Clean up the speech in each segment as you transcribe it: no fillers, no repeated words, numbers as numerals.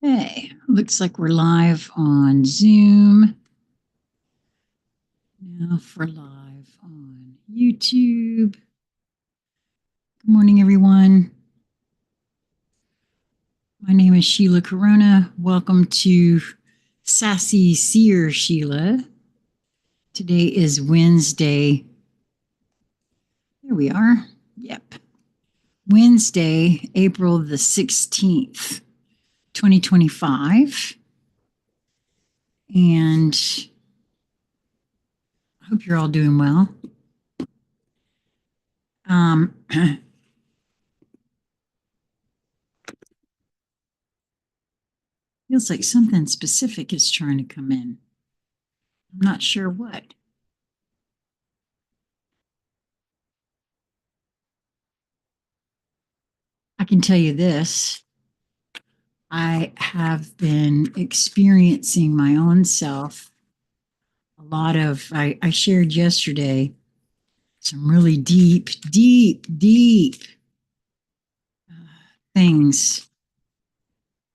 Hey, looks like we're live on Zoom. Now for live on YouTube. Good morning, everyone. My name is Sheila Corona. Welcome to Sassy Seer Sheila. Today is Wednesday. There we are. Yep. Wednesday, April the 16th, 2025. And I hope you're all doing well. Feels like something specific is trying to come in. I'm not sure what. I can tell you this. I have been experiencing my own self a lot of, I shared yesterday some really deep things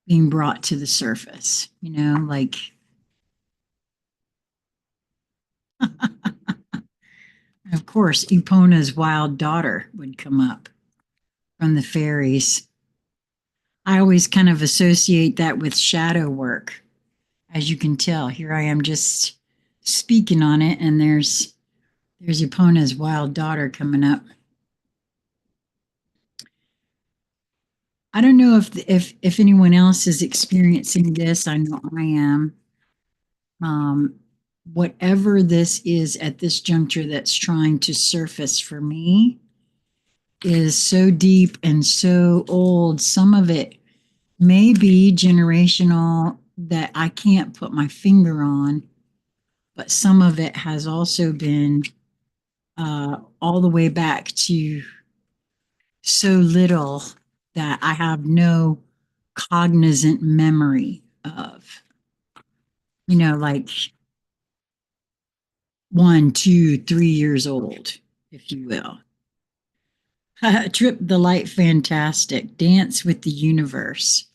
being brought to the surface, like of course, Epona's wild daughter would come up from the fairies. I always kind of associate that with shadow work. As you can tell, here I am just speaking on it, and there's Epona's wild daughter coming up. I don't know if anyone else is experiencing this. I know I am. Whatever this is at this juncture that's trying to surface for me is so deep and so old. Some of it may be generational that I can't put my finger on, but some of it has also been all the way back to so little that I have no cognizant memory of, like 1, 2, 3 years old, if you will. Trip the Light Fantastic, Dance with the Universe,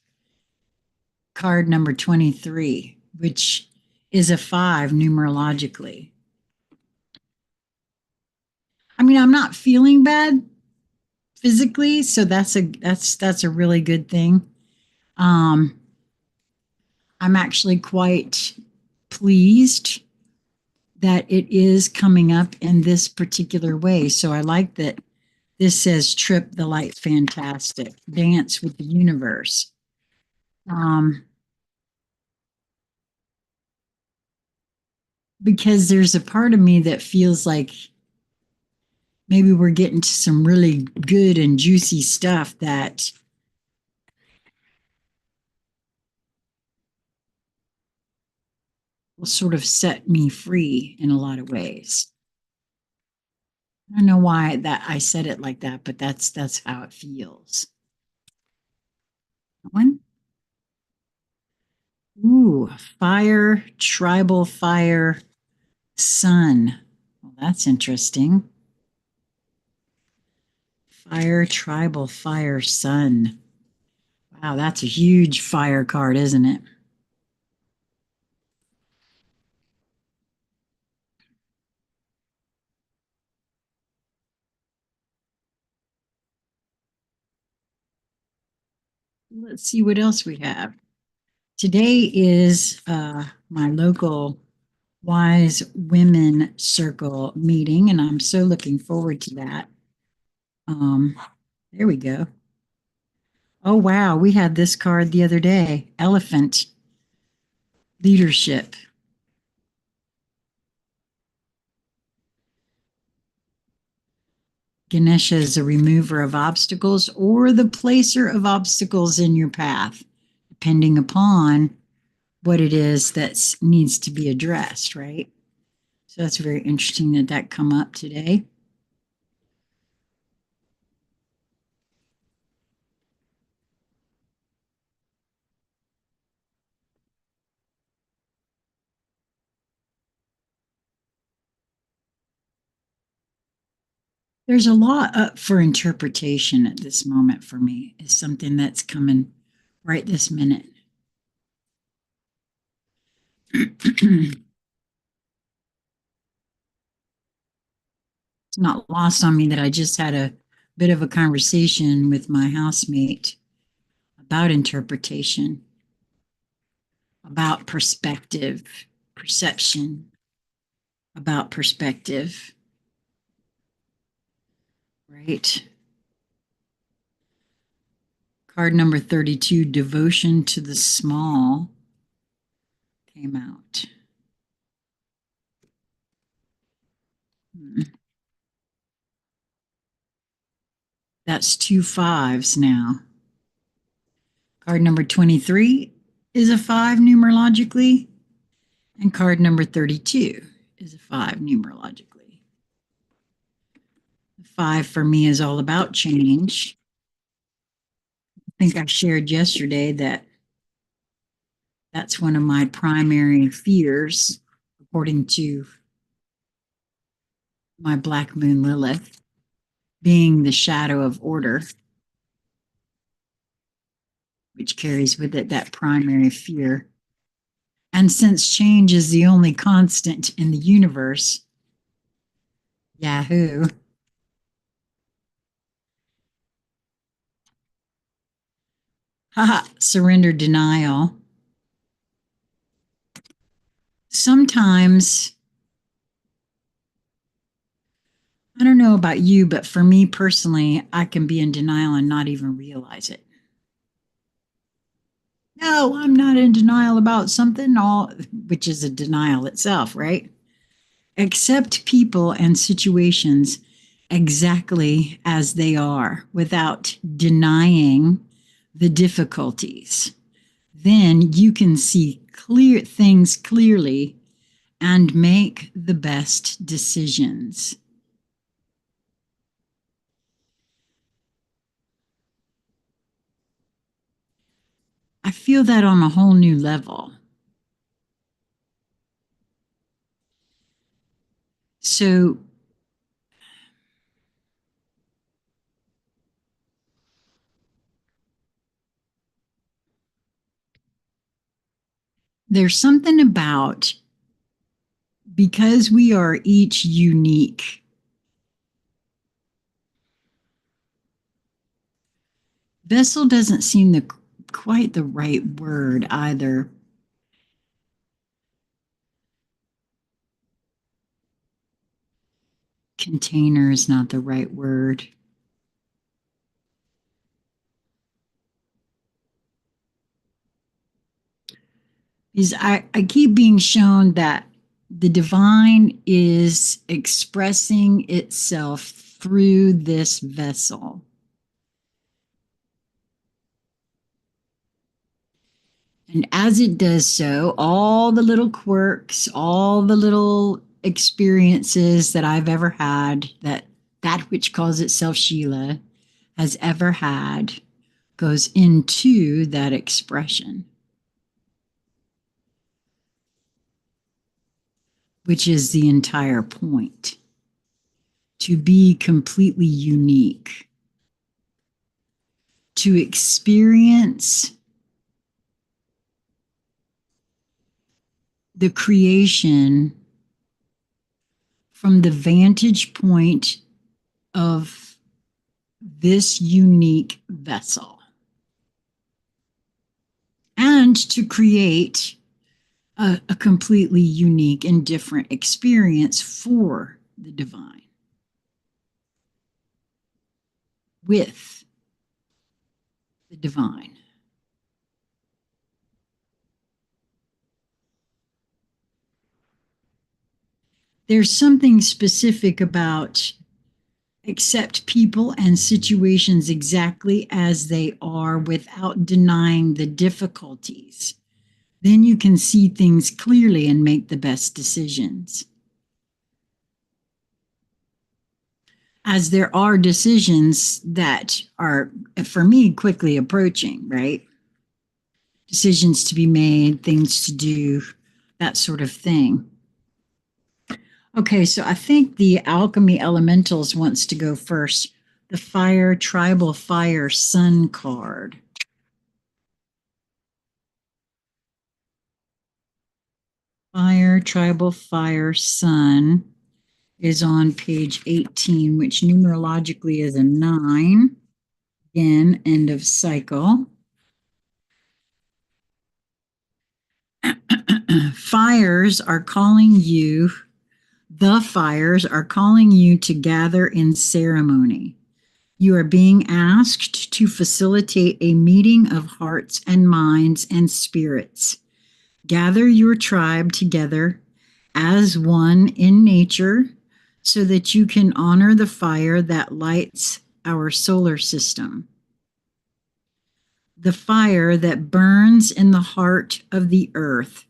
card number 23, which is a 5 numerologically. I mean, I'm not feeling bad physically, so that's a really good thing. I'm actually quite pleased that it is coming up in this particular way. So I like that this says Trip the Light Fantastic, Dance with the Universe. Because there's a part of me that feels like maybe we're getting to some really good and juicy stuff that will sort of set me free in a lot of ways. I don't know why that I said it like that, but that's how it feels. One. Ooh, fire, tribal fire, sun. Well, that's interesting. Fire, tribal fire, sun. Wow, that's a huge fire card, isn't it? Let's see what else we have. Today is my local Wise Women Circle meeting, and I'm so looking forward to that. There we go. Oh, wow. We had this card the other day, Elephant Leadership. Ganesha is a remover of obstacles or the placer of obstacles in your path, depending upon what it is that needs to be addressed, right? So that's very interesting that come up today. There's a lot up for interpretation at this moment for me. Is something that's coming right this minute. It's not lost on me that I just had a bit of a conversation with my housemate about interpretation, about perspective, perception, about perspective, right? Card number 32, devotion to the small, came out. That's 2 5s now. Card number 23 is a 5 numerologically, and card number 32 is a 5 numerologically. The 5 for me is all about change. I think I shared yesterday that that's one of my primary fears, according to my Black Moon Lilith, being the shadow of order, which carries with it that primary fear. And since change is the only constant in the universe, yahoo. Haha, surrender denial. Sometimes, I don't know about you, but for me personally, I can be in denial and not even realize it. No, I'm not in denial about something, all which is a denial itself, right? Accept people and situations exactly as they are without denying the difficulties. Then you can see clear things clearly and make the best decisions. I feel that on a whole new level. So there's something about, because we are each unique, vessel doesn't seem quite the right word either. Container is not the right word. Because I keep being shown that the divine is expressing itself through this vessel. And as it does so, all the little quirks, all the little experiences that I've ever had, that which calls itself Sheila has ever had, goes into that expression, which is the entire point. To be completely unique, to experience the creation from the vantage point of this unique vessel, and to create a completely unique and different experience for the divine with the divine. There's something specific about accept people and situations exactly as they are without denying the difficulties. Then you can see things clearly and make the best decisions. As there are decisions that are, for me, quickly approaching, right? Decisions to be made, things to do, that sort of thing. Okay, so I think the Alchemy Elementals wants to go first. The Fire, Tribal Fire Sun card. Fire, tribal fire, sun is on page 18, which numerologically is a 9. Again, end of cycle. Fires are calling you, the fires are calling you to gather in ceremony. You are being asked to facilitate a meeting of hearts and minds and spirits. Gather your tribe together as one in nature so that you can honor the fire that lights our solar system. The fire that burns in the heart of the earth,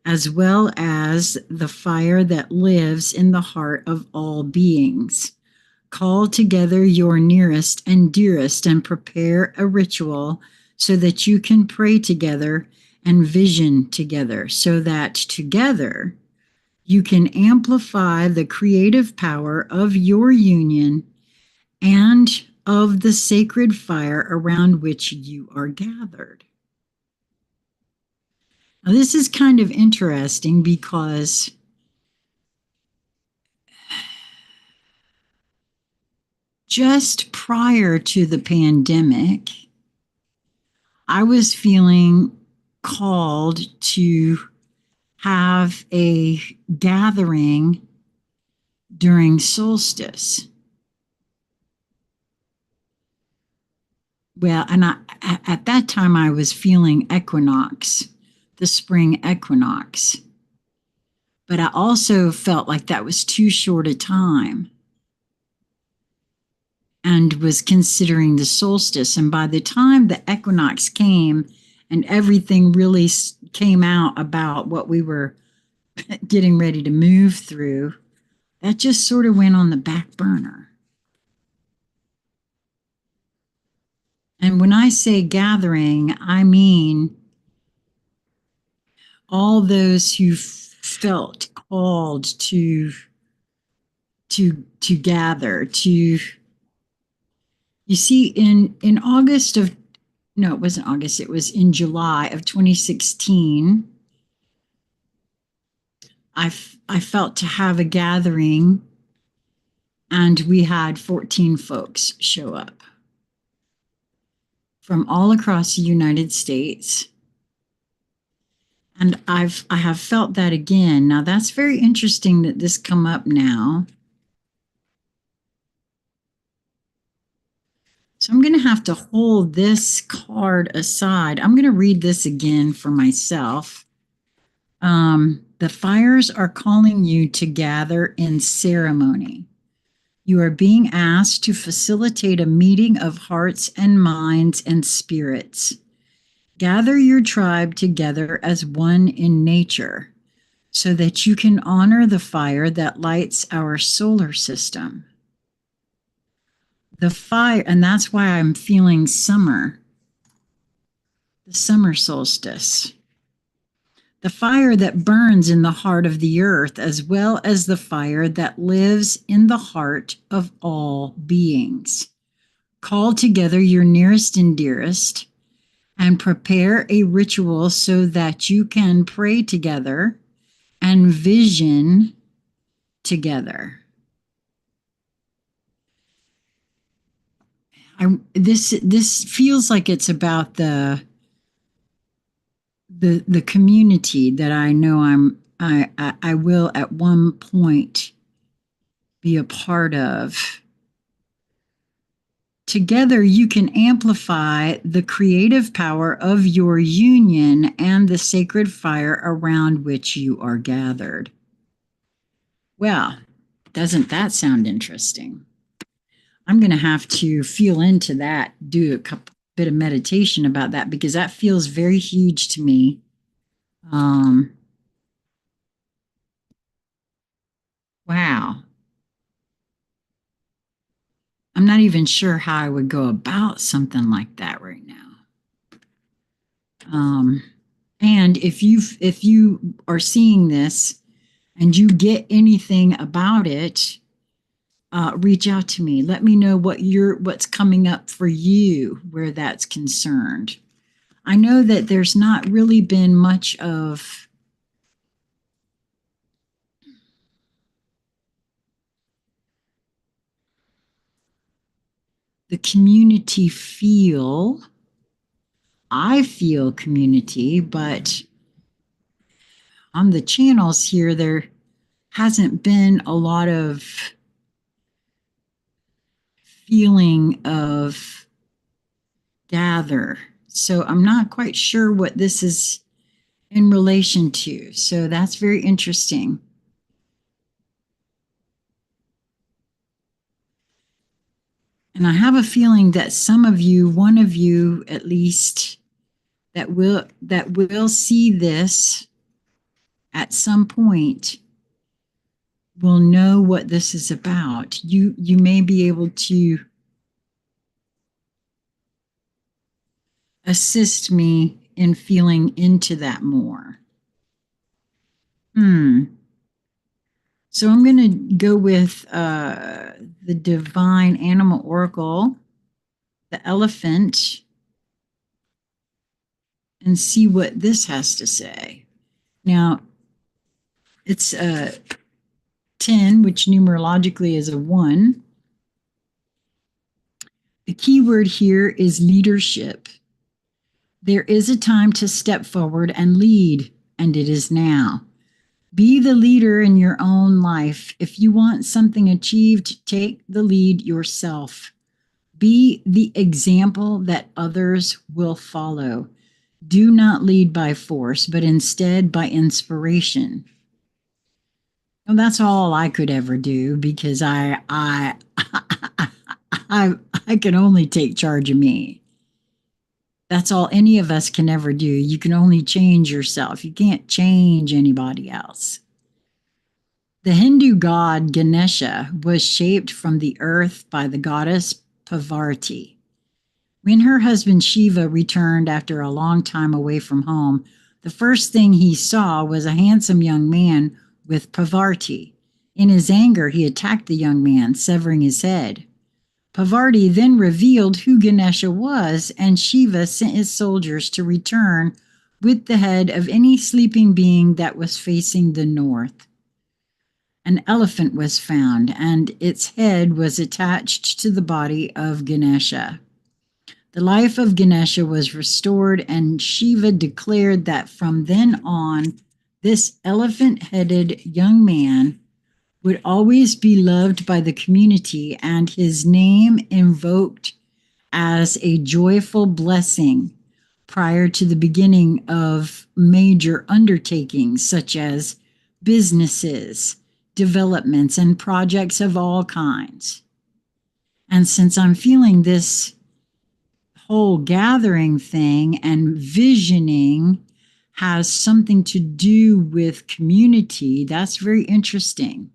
as well as the fire that lives in the heart of all beings. Call together your nearest and dearest and prepare a ritual so that you can pray together and vision together, so that together you can amplify the creative power of your union and of the sacred fire around which you are gathered. Now, this is kind of interesting because just prior to the pandemic, I was feeling called to have a gathering during solstice. Well, and at that time I was feeling equinox, the spring equinox. But I also felt like that was too short a time and was considering the solstice. And by the time the equinox came and everything really came out about what we were getting ready to move through, that just sort of went on the back burner. And when I say gathering, I mean all those who felt called to gather, to, you see, in August of, no, it wasn't August, it was in July of 2016, I felt to have a gathering, and we had 14 folks show up from all across the United States. And I have felt that again. Now, that's very interesting that this come up now. So I'm going to have to hold this card aside. I'm going to read this again for myself. The fires are calling you to gather in ceremony. You are being asked to facilitate a meeting of hearts and minds and spirits. Gather your tribe together as one in nature so that you can honor the fire that lights our solar system. The fire, and that's why I'm feeling summer, the summer solstice. The fire that burns in the heart of the earth, as well as the fire that lives in the heart of all beings. Call together your nearest and dearest and prepare a ritual so that you can pray together and vision together. This feels like it's about the community that I know I will at one point be a part of. Together, you can amplify the creative power of your union and the sacred fire around which you are gathered. Well, doesn't that sound interesting? I'm going to have to feel into that, do a bit of meditation about that, because that feels very huge to me. Wow. I'm not even sure how I would go about something like that right now. And if you are seeing this and you get anything about it, reach out to me. Let me know what's coming up for you where that's concerned. I know that there's not really been much of the community feel. I feel community, but on the channels here, there hasn't been a lot of feeling of gather. So I'm not quite sure what this is in relation to. So that's very interesting. And I have a feeling that some of you, one of you at least, that will see this at some point will know what this is about. You may be able to assist me in feeling into that more. So I'm going to go with the Divine Animal Oracle, the elephant, and see what this has to say. Now, it's 10, which numerologically is a 1. The key word here is leadership. There is a time to step forward and lead, and it is now. Be the leader in your own life. If you want something achieved, take the lead yourself. Be the example that others will follow. Do not lead by force, but instead by inspiration. Well, that's all I could ever do because I can only take charge of me. That's all any of us can ever do. You can only change yourself. You can't change anybody else. The Hindu god Ganesha was shaped from the earth by the goddess Parvati. When her husband Shiva returned after a long time away from home, the first thing he saw was a handsome young man with Parvati. In his anger, he attacked the young man, severing his head. Parvati then revealed who Ganesha was, and Shiva sent his soldiers to return with the head of any sleeping being that was facing the north. An elephant was found, and its head was attached to the body of Ganesha. The life of Ganesha was restored, and Shiva declared that from then on, this elephant-headed young man would always be loved by the community and his name invoked as a joyful blessing prior to the beginning of major undertakings such as businesses, developments, and projects of all kinds. And since I'm feeling this whole gathering thing and visioning has something to do with community, that's very interesting.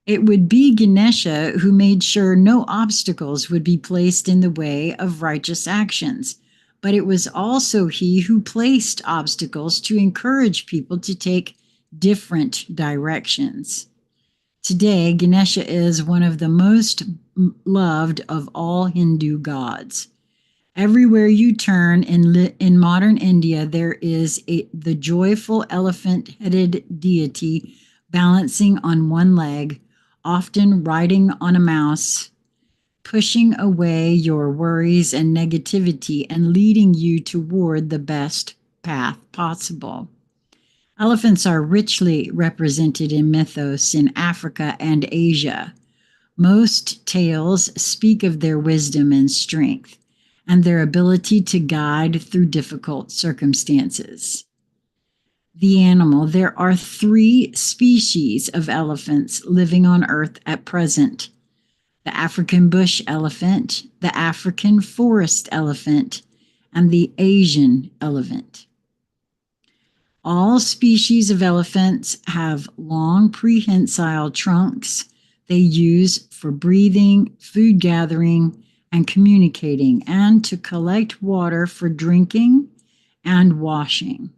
It would be Ganesha who made sure no obstacles would be placed in the way of righteous actions, but it was also he who placed obstacles to encourage people to take different directions. Today, Ganesha is one of the most loved of all Hindu gods. Everywhere you turn in modern India, there is the joyful elephant-headed deity balancing on one leg, often riding on a mouse, pushing away your worries and negativity and leading you toward the best path possible. Elephants are richly represented in mythos in Africa and Asia. Most tales speak of their wisdom and strength and their ability to guide through difficult circumstances. The animal, there are 3 species of elephants living on Earth at present: the African bush elephant, the African forest elephant, and the Asian elephant. All species of elephants have long prehensile trunks they use for breathing, food gathering, and communicating, and to collect water for drinking and washing.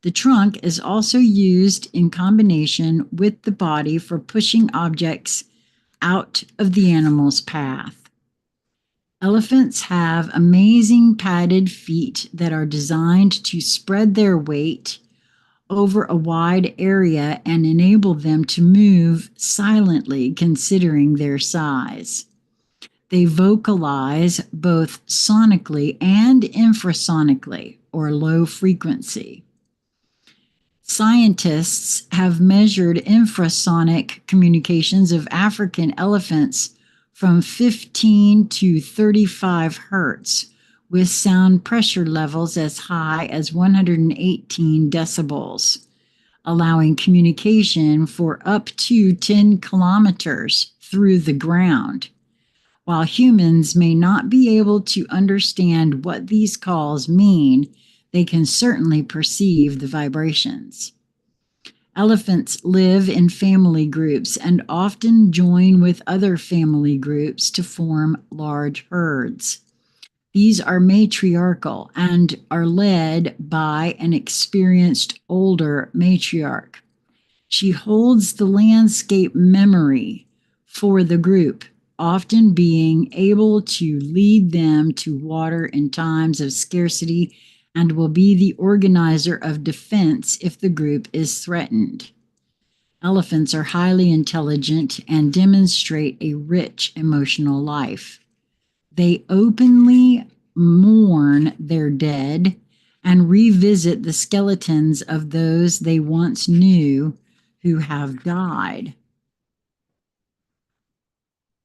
The trunk is also used in combination with the body for pushing objects out of the animal's path. Elephants have amazing padded feet that are designed to spread their weight over a wide area and enable them to move silently considering their size. They vocalize both sonically and infrasonically, or low frequency. Scientists have measured infrasonic communications of African elephants from 15 to 35 hertz, with sound pressure levels as high as 118 decibels, allowing communication for up to 10 kilometers through the ground. While humans may not be able to understand what these calls mean, they can certainly perceive the vibrations. Elephants live in family groups and often join with other family groups to form large herds. These are matriarchal and are led by an experienced older matriarch. She holds the landscape memory for the group, often being able to lead them to water in times of scarcity, and will be the organizer of defense if the group is threatened. Elephants are highly intelligent and demonstrate a rich emotional life. They openly mourn their dead and revisit the skeletons of those they once knew who have died.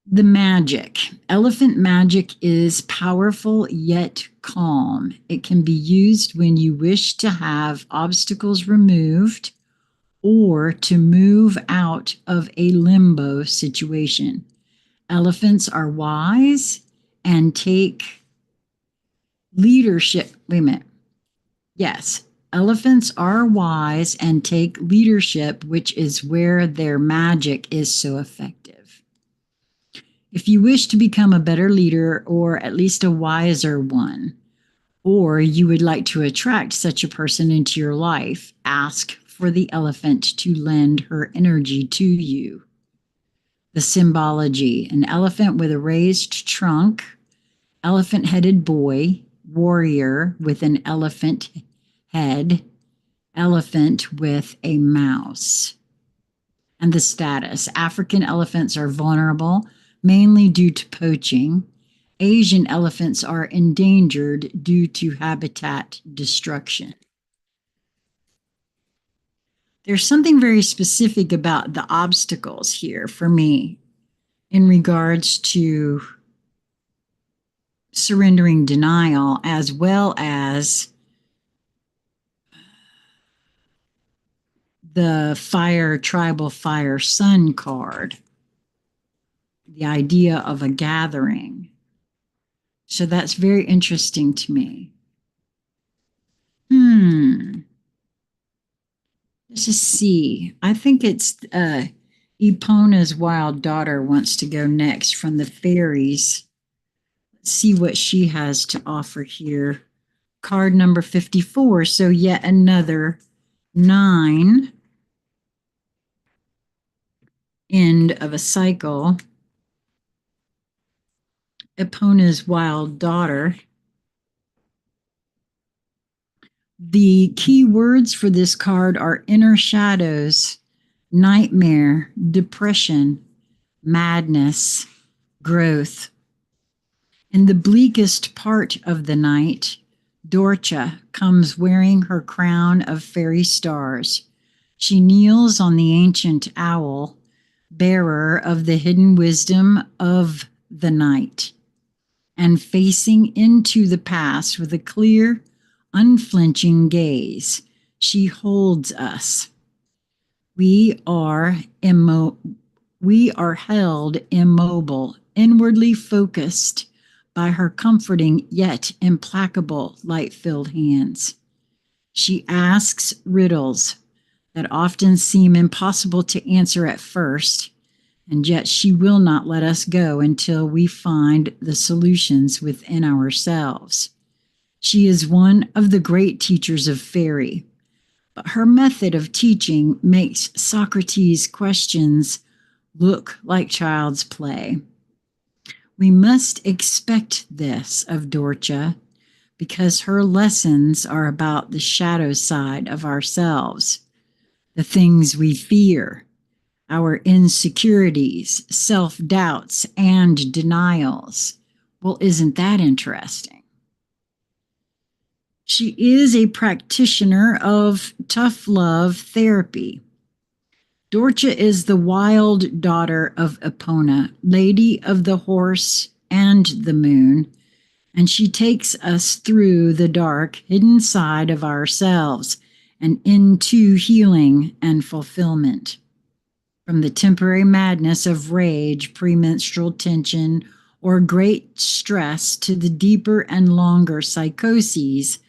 The magic. Elephant magic is powerful yet calm. It can be used when you wish to have obstacles removed or to move out of a limbo situation. Elephants are wise and take leadership. Wait a minute. Yes, elephants are wise and take leadership, which is where their magic is so effective. If you wish to become a better leader, or at least a wiser one, or you would like to attract such a person into your life, ask for the elephant to lend her energy to you. The symbology: an elephant with a raised trunk, elephant-headed boy, warrior with an elephant head, elephant with a mouse. And the status: African elephants are vulnerable, mainly due to poaching. Asian elephants are endangered due to habitat destruction. There's something very specific about the obstacles here for me in regards to surrendering denial, as well as the tribal fire sun card, the idea of a gathering. So that's very interesting to me. Let's just see. I think it's Epona's wild daughter wants to go next from the fairies. Let's see what she has to offer here. Card number 54. So yet another 9. End of a cycle. Epona's wild daughter. The key words for this card are inner shadows, nightmare, depression, madness, growth. In the bleakest part of the night, Dorcha comes wearing her crown of fairy stars. She kneels on the ancient owl, bearer of the hidden wisdom of the night, and facing into the past with a clear, unflinching gaze, she holds us. We are held immobile, inwardly focused by her comforting yet implacable light-filled hands. She asks riddles that often seem impossible to answer at first, and yet she will not let us go until we find the solutions within ourselves. She is one of the great teachers of fairy, but her method of teaching makes Socrates' questions look like child's play. We must expect this of Dorcha, because her lessons are about the shadow side of ourselves, the things we fear, our insecurities, self-doubts, and denials. Well, isn't that interesting? She is a practitioner of tough love therapy. Dorcha is the wild daughter of Epona, lady of the horse and the moon, and she takes us through the dark, hidden side of ourselves and into healing and fulfillment. From the temporary madness of rage, premenstrual tension, or great stress to the deeper and longer psychoses,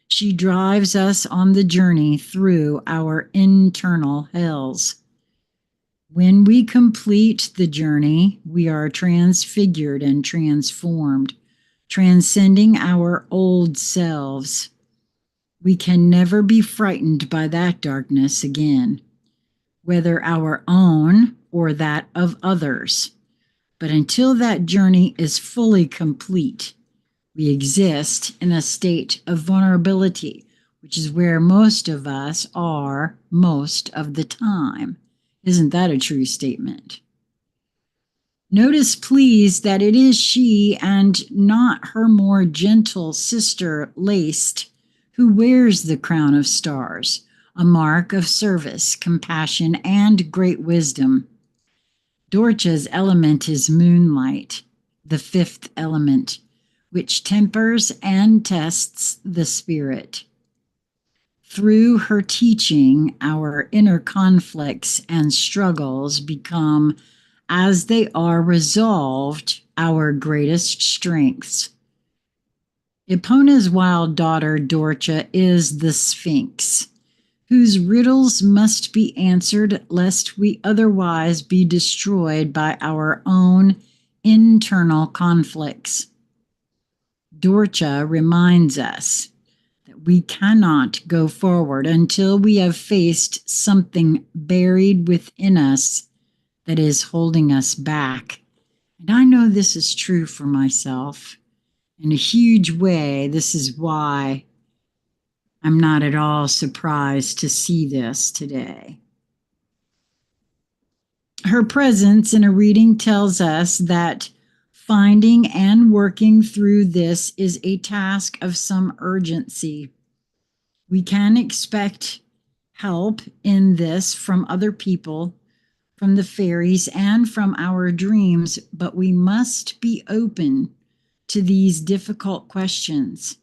she drives us on the journey through our internal hells. When we complete the journey, we are transfigured and transformed, transcending our old selves. We can never be frightened by that darkness again, whether our own or that of others. But until that journey is fully complete, we exist in a state of vulnerability, which is where most of us are most of the time. Isn't that a true statement? Notice, please, that it is she and not her more gentle sister, Laced, who wears the crown of stars, a mark of service, compassion, and great wisdom. Dorcha's element is moonlight, the fifth element, which tempers and tests the spirit. Through her teaching, our inner conflicts and struggles become, as they are resolved, our greatest strengths. Epona's wild daughter, Dorcha, is the Sphinx, whose riddles must be answered lest we otherwise be destroyed by our own internal conflicts. Dorcha reminds us that we cannot go forward until we have faced something buried within us that is holding us back. And I know this is true for myself. In a huge way, this is why I'm not at all surprised to see this today. Her presence in a reading tells us that finding and working through this is a task of some urgency. We can expect help in this from other people, from the fairies, and from our dreams, but we must be open to these difficult questions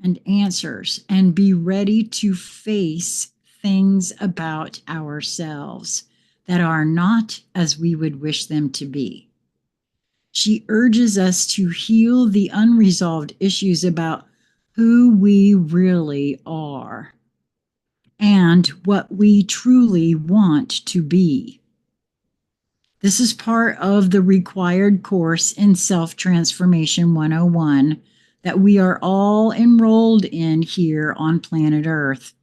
and answers and be ready to face things about ourselves that are not as we would wish them to be. She urges us to heal the unresolved issues about who we really are and what we truly want to be. This is part of the required course in Self-Transformation 101 that we are all enrolled in here on planet Earth.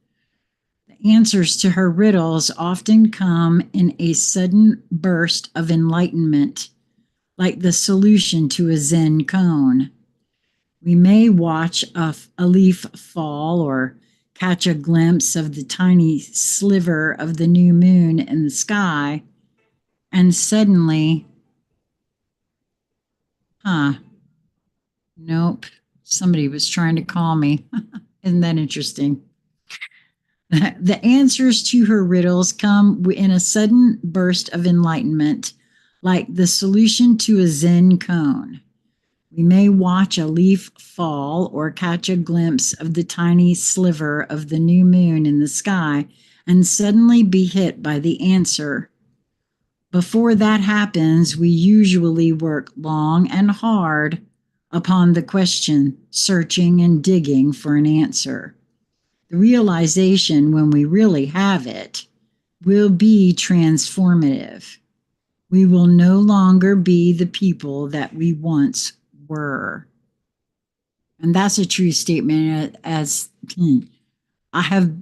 The answers to her riddles often come in a sudden burst of enlightenment, like the solution to a Zen koan. We may watch a leaf fall or catch a glimpse of the tiny sliver of the new moon in the sky, and suddenly, nope, somebody was trying to call me. Isn't that interesting? The answers to her riddles come in a sudden burst of enlightenment, like the solution to a Zen koan. We may watch a leaf fall or catch a glimpse of the tiny sliver of the new moon in the sky and suddenly be hit by the answer. Before that happens, we usually work long and hard upon the question, searching and digging for an answer. The realization, when we really have it, will be transformative. We will no longer be the people that we once were. And that's a true statement, as I have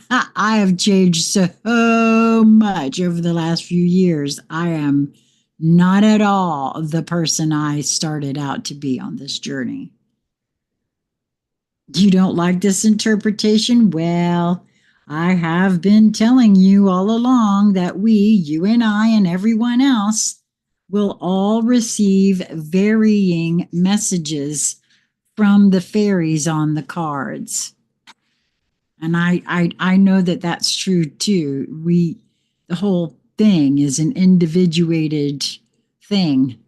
I have changed so much over the last few years. I am not at all the person I started out to be on this journey. You don't like this interpretation? Well, I have been telling you all along that we, you and I, and everyone else, will all receive varying messages from the fairies on the cards. And I know that that's true too. The whole thing is an individuated thing.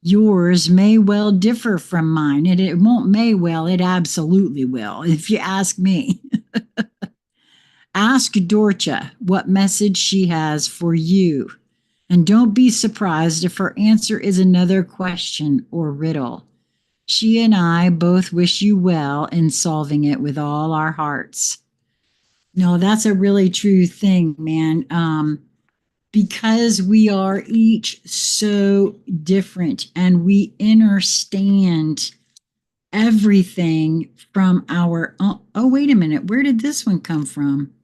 Yours may well differ from mine, and it won't may well, it absolutely will, if you ask me. Ask Dorcha what message she has for you, and don't be surprised if her answer is another question or riddle. She and I both wish you well in solving it with all our hearts. No, that's a really true thing, man. Because we are each so different and we understand everything from our oh, wait a minute, where did this one come from?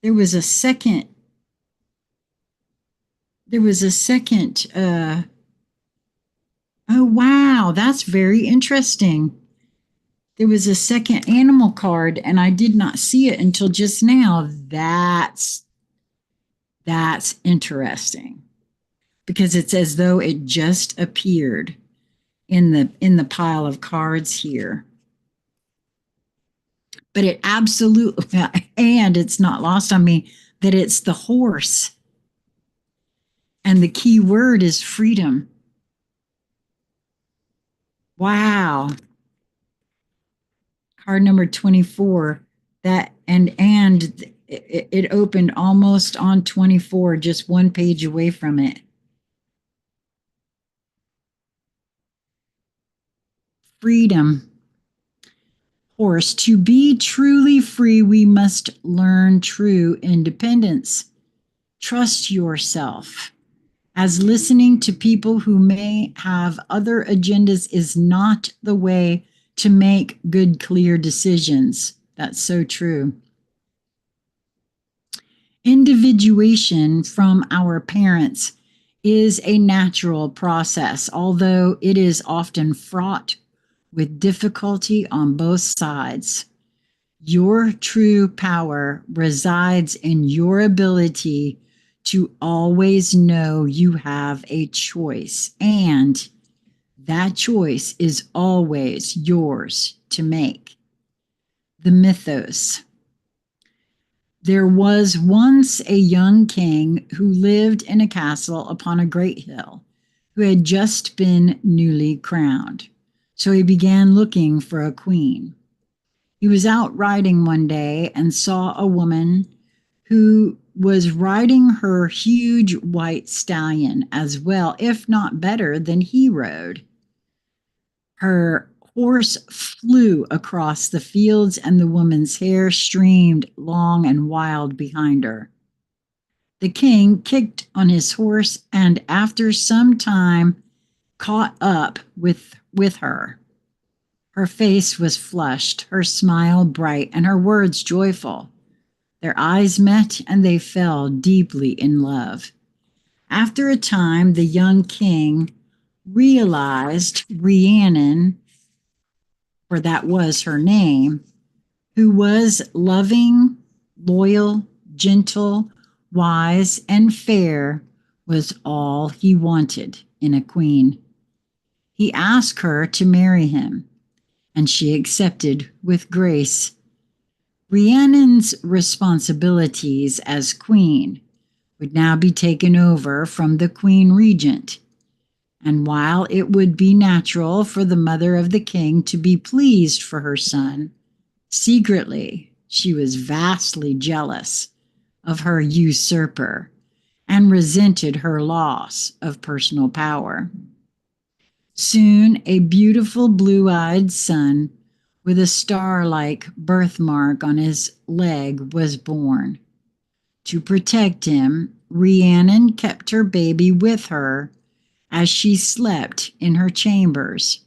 There was a second oh wow, that's very interesting. There was a second animal card and I did not see it until just now. That's interesting because it's as though it just appeared in the pile of cards here. But it absolutely, and it's not lost on me that it's the horse. And the key word is freedom. Wow. Card number 24. That and it opened almost on 24, just one page away from it. Freedom. Horse. To be truly free, we must learn true independence. Trust yourself, as listening to people who may have other agendas is not the way to make good, clear decisions. That's so true. Individuation from our parents is a natural process, although it is often fraught with difficulty on both sides. Your true power resides in your ability to always know you have a choice, and that choice is always yours to make. The mythos. There was once a young king who lived in a castle upon a great hill, who had just been newly crowned. So he began looking for a queen. He was out riding one day and saw a woman who was riding her huge white stallion as well, if not better, than he rode. Her horse flew across the fields, and the woman's hair streamed long and wild behind her. The king kicked on his horse and, after some time, caught up with her. Her face was flushed, her smile bright, and her words joyful. Their eyes met and they fell deeply in love. After a time, the young king realized Rhiannon, for that was her name, who was loving, loyal, gentle, wise, and fair, was all he wanted in a queen. He asked her to marry him, and she accepted with grace. Rhiannon's responsibilities as queen would now be taken over from the queen regent. And while it would be natural for the mother of the king to be pleased for her son, secretly she was vastly jealous of her usurper and resented her loss of personal power. Soon a beautiful blue-eyed son with a star-like birthmark on his leg was born. To protect him, Rhiannon kept her baby with her as she slept in her chambers.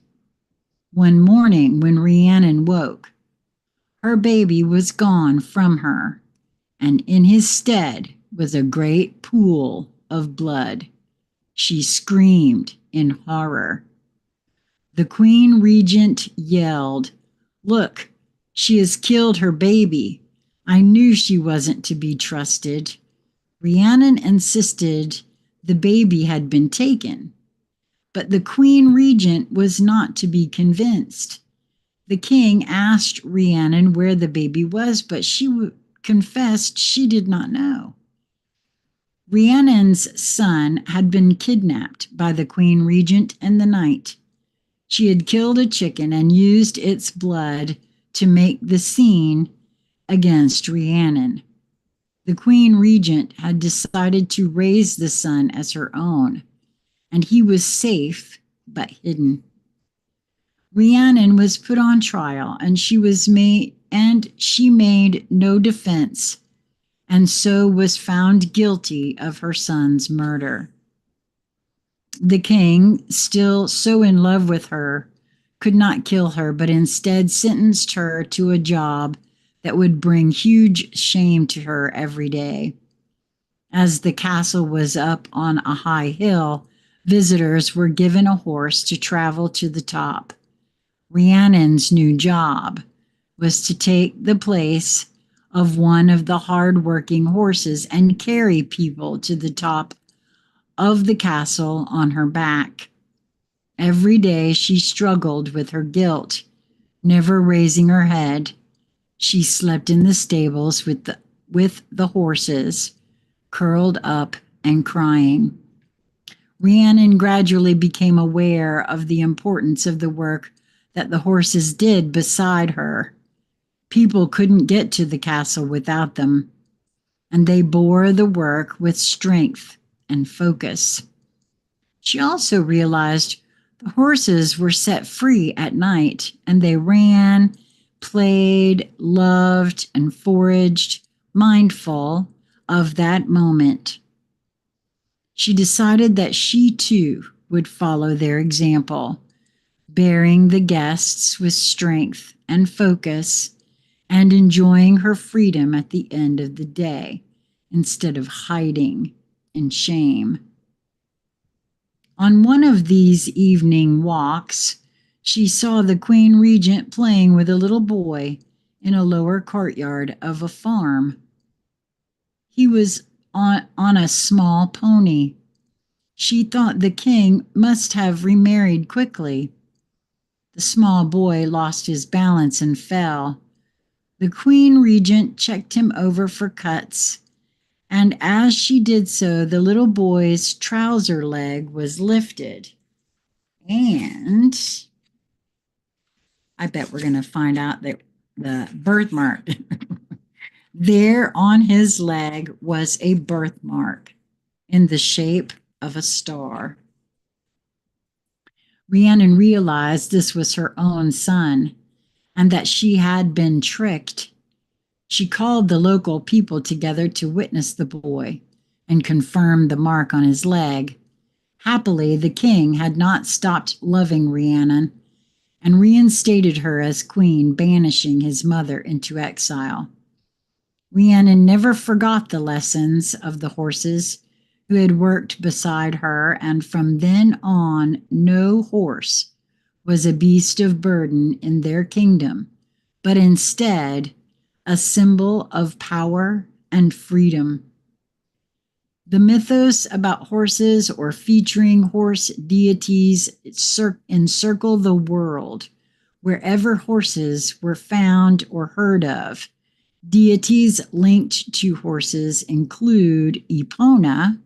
One morning when Rhiannon woke, her baby was gone from her, and in his stead was a great pool of blood. She screamed in horror. The queen regent yelled, Look, she has killed her baby. I knew she wasn't to be trusted. Rhiannon insisted the baby had been taken, but the Queen Regent was not to be convinced. The king asked Rhiannon where the baby was, but she confessed she did not know. Rhiannon's son had been kidnapped by the Queen Regent in the night. She had killed a chicken and used its blood to make the scene against Rhiannon. The Queen Regent had decided to raise the son as her own, and he was safe but hidden. Rhiannon was put on trial, and she made no defense, and so was found guilty of her son's murder. The king, still so in love with her, could not kill her, but instead sentenced her to a job that would bring huge shame to her every day. As the castle was up on a high hill, visitors were given a horse to travel to the top. Rhiannon's new job was to take the place of one of the hard-working horses and carry people to the top of the castle on her back. Every day she struggled with her guilt, never raising her head. She slept in the stables with the horses, curled up and crying. Rhiannon gradually became aware of the importance of the work that the horses did beside her. People couldn't get to the castle without them, and they bore the work with strength and focus. She also realized the horses were set free at night, and they ran, played, loved, and foraged, mindful of that moment. She decided that she too would follow their example, bearing the guests with strength and focus and enjoying her freedom at the end of the day instead of hiding in shame. On one of these evening walks, she saw the Queen Regent playing with a little boy in a lower courtyard of a farm. He was on a small pony. She thought the king must have remarried quickly. The small boy lost his balance and fell. The Queen Regent checked him over for cuts, and as she did so, the little boy's trouser leg was lifted. And I bet we're going to find out that the birthmark there on his leg was a birthmark in the shape of a star. Rhiannon realized this was her own son and that she had been tricked. She called the local people together to witness the boy and confirm the mark on his leg. Happily, the king had not stopped loving Rhiannon and reinstated her as queen, banishing his mother into exile. Rhiannon never forgot the lessons of the horses who had worked beside her, and from then on, no horse was a beast of burden in their kingdom, but instead a symbol of power and freedom. The mythos about horses or featuring horse deities encircle the world. Wherever horses were found or heard of, deities linked to horses include Epona,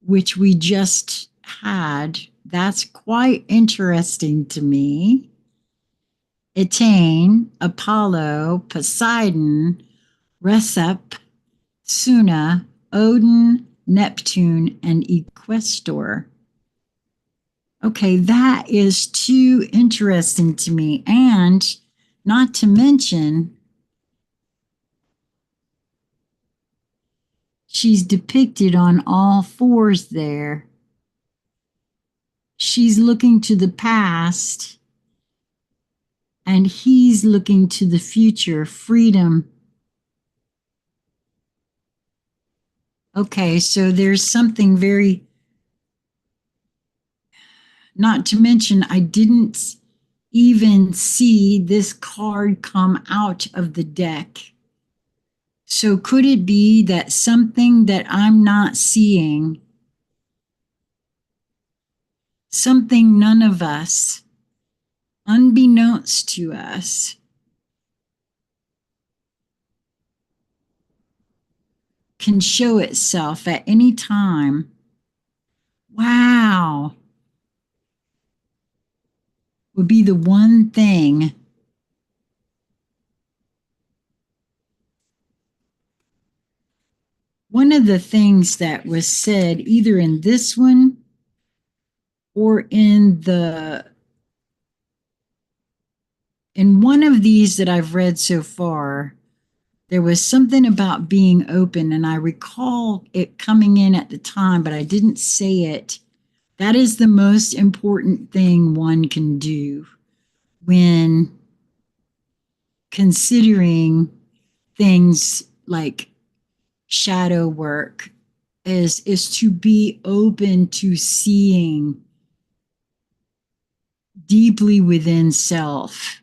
which we just had. That's quite interesting to me. Etane, Apollo, Poseidon, Recep, Suna, Odin, Neptune, and Equestor. Okay, that is too interesting to me. And not to mention, she's depicted on all fours there. She's looking to the past, and he's looking to the future, freedom. Okay, so there's something very, not to mention, I didn't even see this card come out of the deck. So could it be that something that I'm not seeing, something none of us, unbeknownst to us, can show itself at any time? Wow, would be the one thing. One of the things that was said either in this one or in one of these that I've read so far, there was something about being open, and I recall it coming in at the time, but I didn't say it. That is the most important thing one can do when considering things like shadow work is to be open to seeing deeply within self.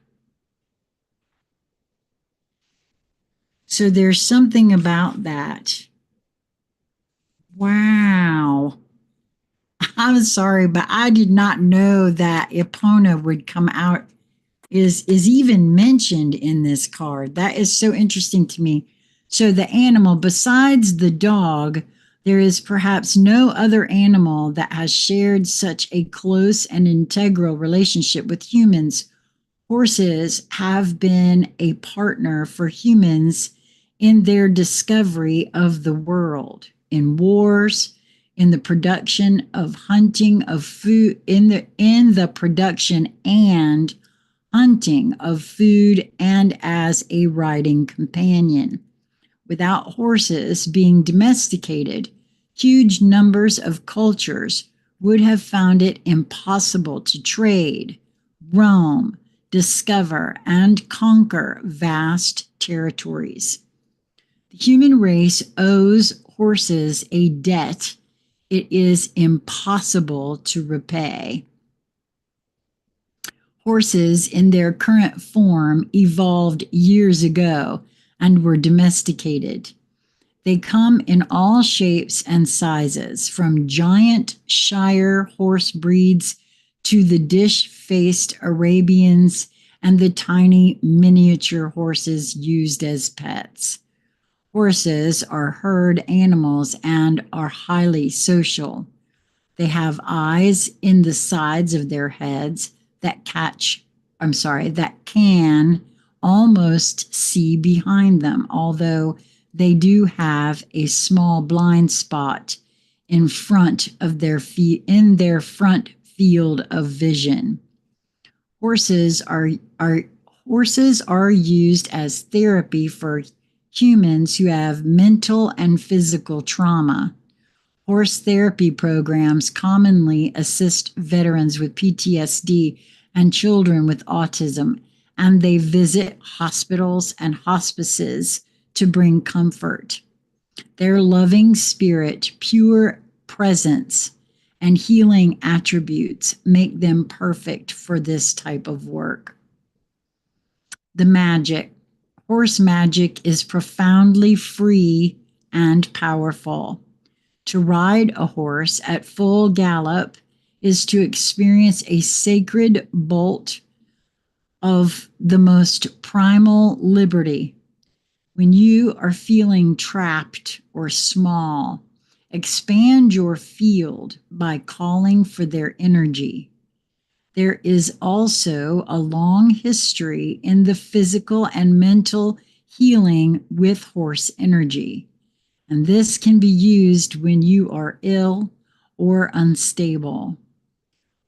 So there's something about that. Wow. I'm sorry, but I did not know that Epona would come out is even mentioned in this card. That is so interesting to me. So the animal, besides the dog, there is perhaps no other animal that has shared such a close and integral relationship with humans. Horses have been a partner for humans in their discovery of the world, in wars, in the production of hunting of food, in the production and hunting of food, and as a riding companion. Without horses being domesticated, huge numbers of cultures would have found it impossible to trade, roam, discover, and conquer vast territories. The human race owes horses a debt it is impossible to repay. Horses in their current form evolved years ago and were domesticated. They come in all shapes and sizes, from giant Shire horse breeds to the dish-faced Arabians and the tiny miniature horses used as pets. Horses are herd animals and are highly social. They have eyes in the sides of their heads that can almost see behind them, although they do have a small blind spot in front of their feet, in their front field of vision. Horses are, are Horses are used as therapy for humans who have mental and physical trauma. Horse therapy programs commonly assist veterans with PTSD and children with autism, and they visit hospitals and hospices to bring comfort. Their loving spirit, pure presence, and healing attributes make them perfect for this type of work. The magic. Horse magic is profoundly free and powerful. To ride a horse at full gallop is to experience a sacred bolt of the most primal liberty. When you are feeling trapped or small, expand your field by calling for their energy. There is also a long history in the physical and mental healing with horse energy. And this can be used when you are ill or unstable.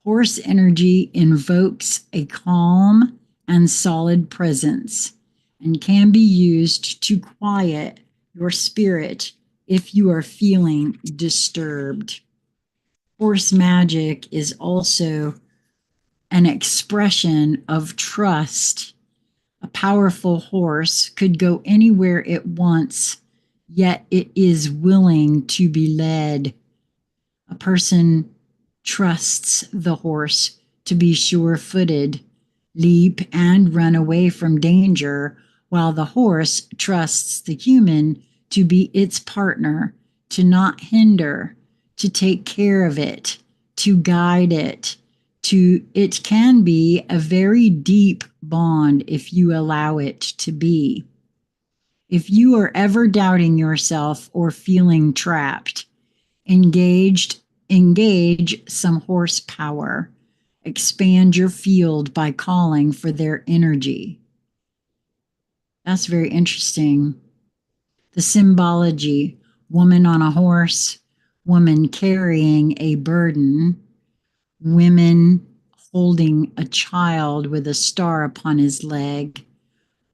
Horse energy invokes a calm and solid presence and can be used to quiet your spirit if you are feeling disturbed. Horse magic is also an expression of trust. A powerful horse could go anywhere it wants, yet it is willing to be led. A person trusts the horse to be sure footed, leap, and run away from danger, while the horse trusts the human to be its partner, to not hinder, to take care of it, to guide it. It can be a very deep bond if you allow it to be. If you are ever doubting yourself or feeling trapped, engage some horsepower. Expand your field by calling for their energy. That's very interesting. The symbology: woman on a horse, woman carrying a burden, women holding a child with a star upon his leg,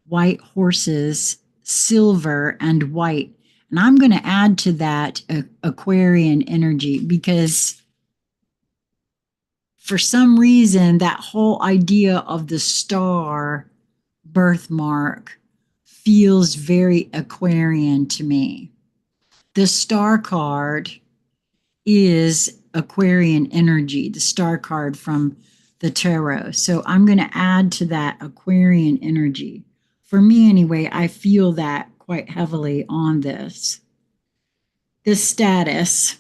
white horses, silver and white. And I'm going to add to that Aquarian energy, because for some reason, that whole idea of the star birthmark feels very Aquarian to me. The star card is Aquarian energy, the star card from the tarot. So I'm going to add to that Aquarian energy. For me, anyway, I feel that quite heavily on this. The status: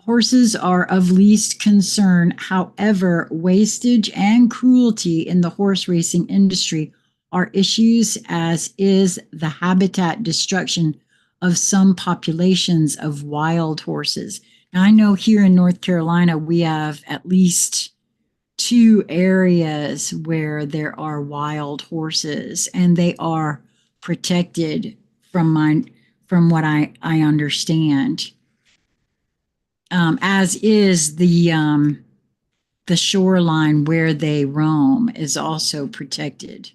horses are of least concern. However, wastage and cruelty in the horse racing industry are issues, as is the habitat destruction of some populations of wild horses. Now, I know here in North Carolina, we have at least 2 areas where there are wild horses, and they are protected from what I understand, as is the shoreline where they roam is also protected.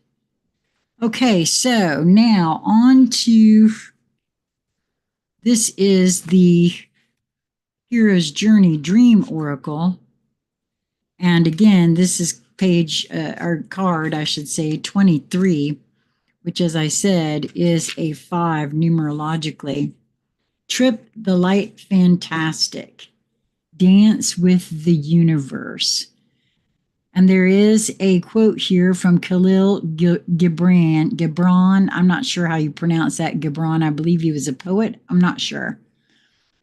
Okay, so now on to, this is the Hero's Journey Dream Oracle. And again, this is page, or card, I should say, 23, which, as I said, is a 5 numerologically. Trip the light fantastic. Dance with the universe. And there is a quote here from Khalil Gibran. I'm not sure how you pronounce that, Gibran. I believe he was a poet. I'm not sure.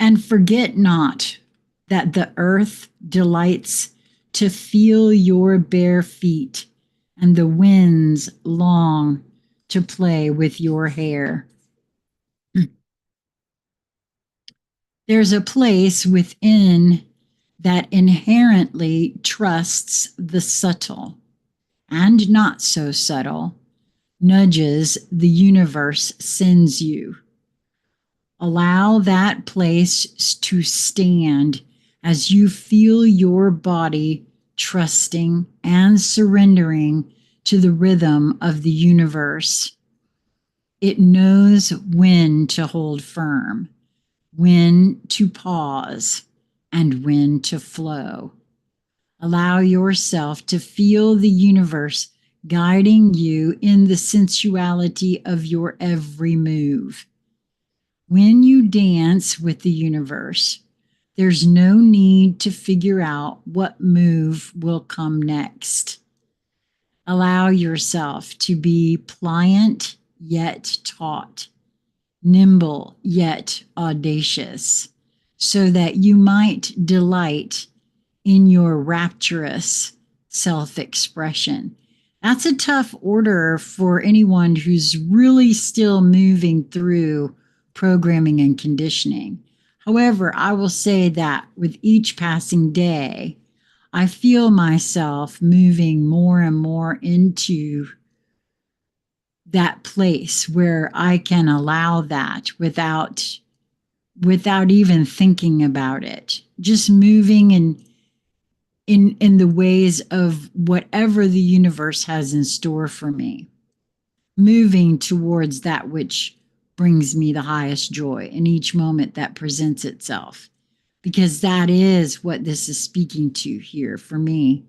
And forget not that the earth delights to feel your bare feet, and the winds long to play with your hair. There's a place within that inherently trusts the subtle and not so subtle nudges the universe sends you. Allow that place to stand as you feel your body trusting and surrendering to the rhythm of the universe. It knows when to hold firm, when to pause, and when to flow. Allow yourself to feel the universe guiding you in the sensuality of your every move. When you dance with the universe, there's no need to figure out what move will come next. Allow yourself to be pliant yet taut, nimble yet audacious, so that you might delight in your rapturous self-expression. That's a tough order for anyone who's really still moving through programming and conditioning. However, I will say that with each passing day, I feel myself moving more and more into that place where I can allow that without even thinking about it, just moving in the ways of whatever the universe has in store for me, moving towards that which brings me the highest joy in each moment that presents itself, because that is what this is speaking to here for me.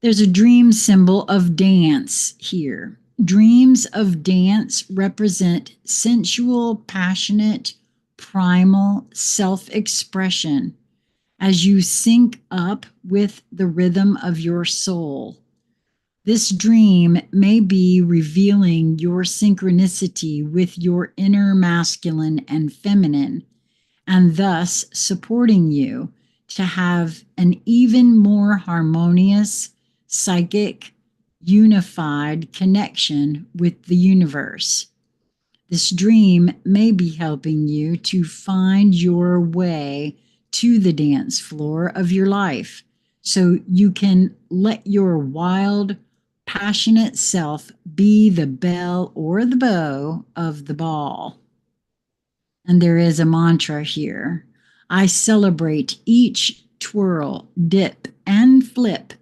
There's a dream symbol of dance here. Dreams of dance represent sensual, passionate, primal self-expression as you sync up with the rhythm of your soul. This dream may be revealing your synchronicity with your inner masculine and feminine, and thus supporting you to have an even more harmonious, psychic, unified connection with the universe. This dream may be helping you to find your way to the dance floor of your life so you can let your wild, passionate self be the belle or the beau of the ball. And there is a mantra here. I celebrate each twirl, dip, and flip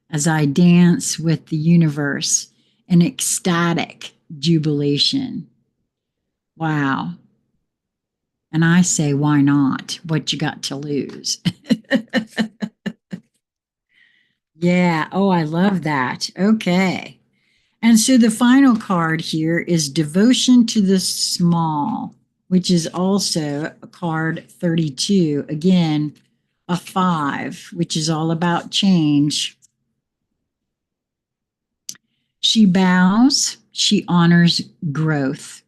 as I dance with the universe in ecstatic jubilation. Wow. And I say, why not? What you got to lose? Yeah. Oh, I love that. Okay. And so the final card here is Devotion to the Small, which is also a card 32. Again, a 5, which is all about change. She bows, she honors growth.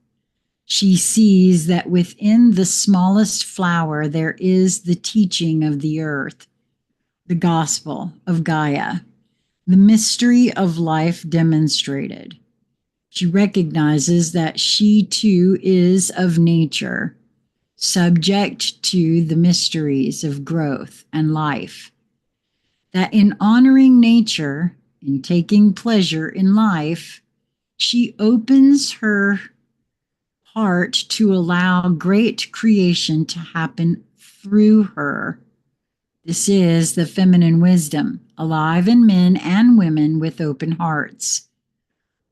She sees that within the smallest flower there is the teaching of the earth, the gospel of Gaia, the mystery of life demonstrated. She recognizes that she too is of nature, subject to the mysteries of growth and life. That in honoring nature, in taking pleasure in life, she opens her heart to allow great creation to happen through her. This is the feminine wisdom, alive in men and women with open hearts.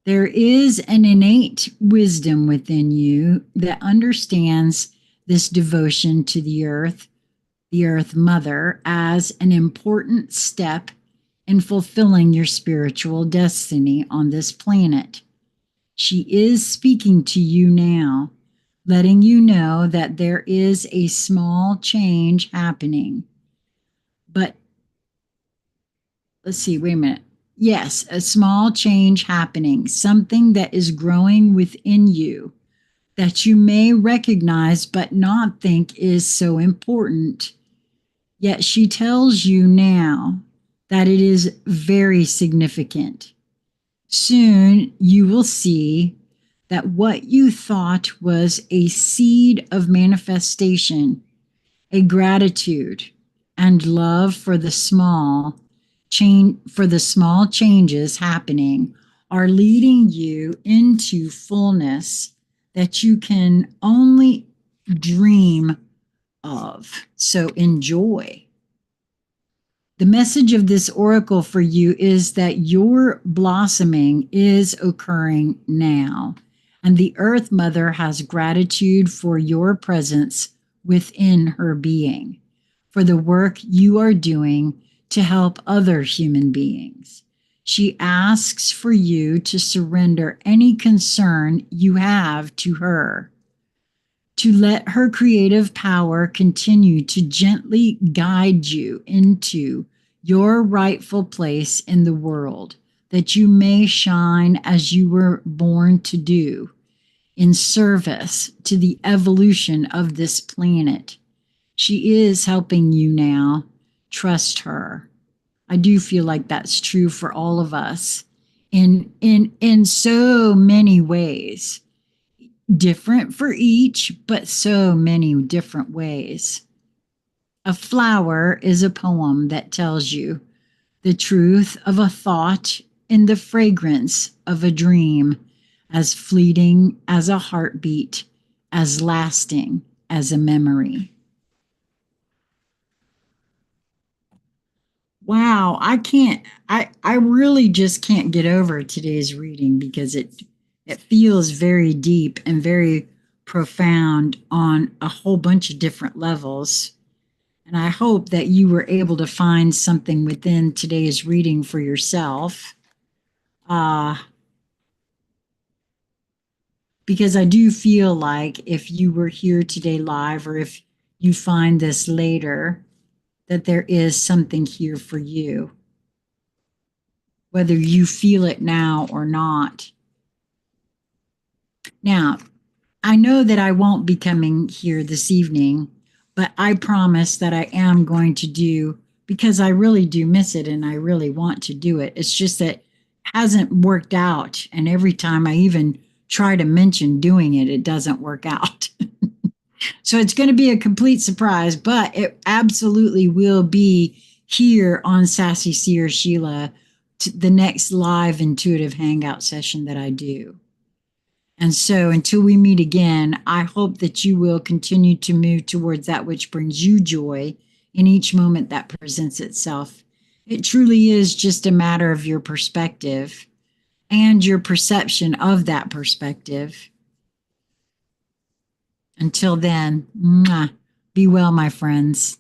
There is an innate wisdom within you that understands this devotion to the Earth Mother, as an important step in fulfilling your spiritual destiny on this planet. She is speaking to you now, letting you know that there is a small change happening. But let's see, wait a minute. Yes, a small change happening, something that is growing within you that you may recognize but not think is so important. Yet she tells you now that it is very significant. Soon you will see that what you thought was a seed of manifestation, a gratitude and love for the small changes happening, are leading you into fullness that you can only dream of. So enjoy. The message of this oracle for you is that your blossoming is occurring now, and the Earth Mother has gratitude for your presence within her being, for the work you are doing to help other human beings. She asks for you to surrender any concern you have to her, to let her creative power continue to gently guide you into your rightful place in the world, that you may shine as you were born to do, in service to the evolution of this planet. She is helping you now. Trust her. I do feel like that's true for all of us in so many ways, different for each, but so many different ways. A flower is a poem that tells you the truth of a thought in the fragrance of a dream, as fleeting as a heartbeat, as lasting as a memory. Wow, I really just can't get over today's reading because it feels very deep and very profound on a whole bunch of different levels. And I hope that you were able to find something within today's reading for yourself. Uh, because I do feel like if you were here today live or if you find this later, that there is something here for you, whether you feel it now or not. Now, I know that I won't be coming here this evening, but I promise that I am going to do, because I really do miss it and I really want to do it. It's just that it hasn't worked out. And every time I even try to mention doing it, it doesn't work out. So it's going to be a complete surprise, but it absolutely will be here on Sassy Seer Sheila, the next live intuitive hangout session that I do. And so until we meet again, I hope that you will continue to move towards that which brings you joy in each moment that presents itself. It truly is just a matter of your perspective and your perception of that perspective. Until then, mwah, be well, my friends.